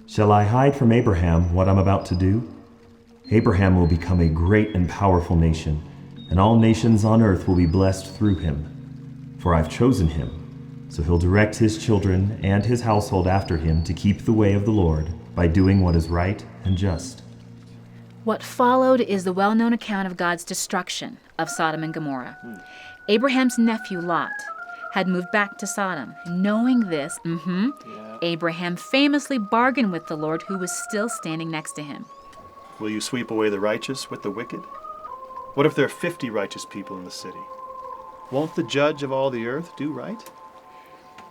Shall I hide from Abraham what I'm about to do? Abraham will become a great and powerful nation, and all nations on earth will be blessed through him. For I've chosen him, so he'll direct his children and his household after him to keep the way of the Lord by doing what is right and just. What followed is the well-known account of God's destruction of Sodom and Gomorrah. Abraham's nephew Lot had moved back to Sodom. Knowing this, Abraham famously bargained with the Lord, who was still standing next to him. Will you sweep away the righteous with the wicked? What if there are 50 righteous people in the city? Won't the judge of all the earth do right?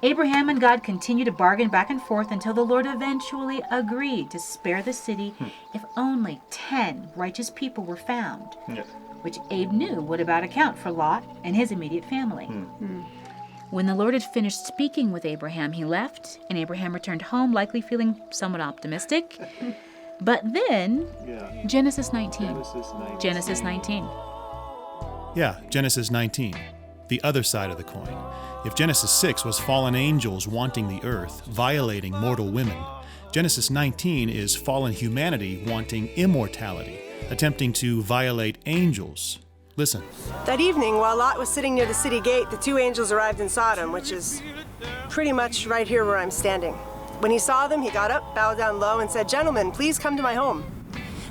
Abraham and God continued to bargain back and forth until the Lord eventually agreed to spare the city if only 10 righteous people were found, which Abe knew would about account for Lot and his immediate family. When the Lord had finished speaking with Abraham, he left, and Abraham returned home, likely feeling somewhat optimistic. But then, Genesis 19. Genesis 19. Yeah, Genesis 19. The other side of the coin. If Genesis 6 was fallen angels wanting the earth, violating mortal women, Genesis 19 is fallen humanity wanting immortality, attempting to violate angels. Listen. That evening, while Lot was sitting near the city gate, the two angels arrived in Sodom, which is pretty much right here where I'm standing. When he saw them, he got up, bowed down low, and said, "Gentlemen, please come to my home."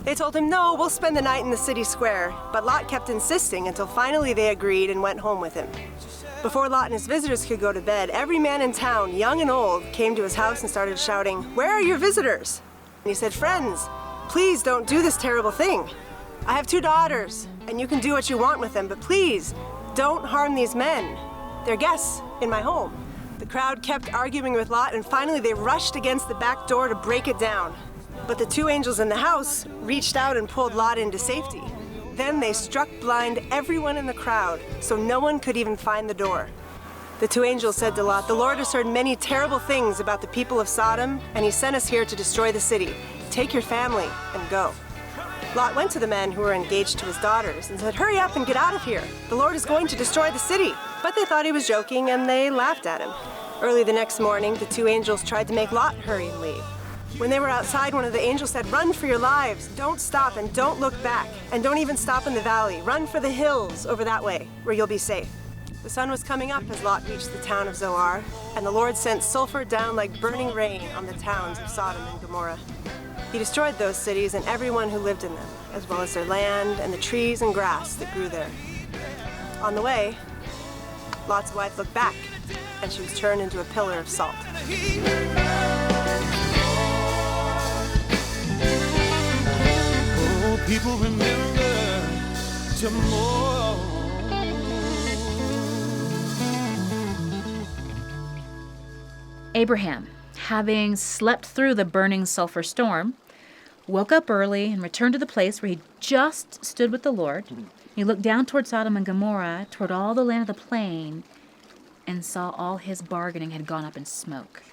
They told him, "No, we'll spend the night in the city square." But Lot kept insisting until finally they agreed and went home with him. Before Lot and his visitors could go to bed, every man in town, young and old, came to his house and started shouting, "Where are your visitors?" And he said, "Friends, please don't do this terrible thing. I have 2 daughters, and you can do what you want with them, but please don't harm these men. They're guests in my home." The crowd kept arguing with Lot, and finally they rushed against the back door to break it down. But the 2 angels in the house reached out and pulled Lot into safety. Then they struck blind everyone in the crowd, so no one could even find the door. The 2 angels said to Lot, "The Lord has heard many terrible things about the people of Sodom, and he sent us here to destroy the city. Take your family and go." Lot went to the men who were engaged to his daughters and said, "Hurry up and get out of here. The Lord is going to destroy the city." But they thought he was joking, and they laughed at him. Early the next morning, the 2 angels tried to make Lot hurry and leave. When they were outside, one of the angels said, "Run for your lives. Don't stop and don't look back. And don't even stop in the valley. Run for the hills over that way, where you'll be safe." The sun was coming up as Lot reached the town of Zoar, and the Lord sent sulfur down like burning rain on the towns of Sodom and Gomorrah. He destroyed those cities and everyone who lived in them, as well as their land and the trees and grass that grew there. On the way, Lot's wife looked back, and she was turned into a pillar of salt. Oh, people remember tomorrow. Abraham, having slept through the burning sulfur storm, woke up early and returned to the place where he just stood with the Lord. He looked down toward Sodom and Gomorrah, toward all the land of the plain, and saw all his bargaining had gone up in smoke.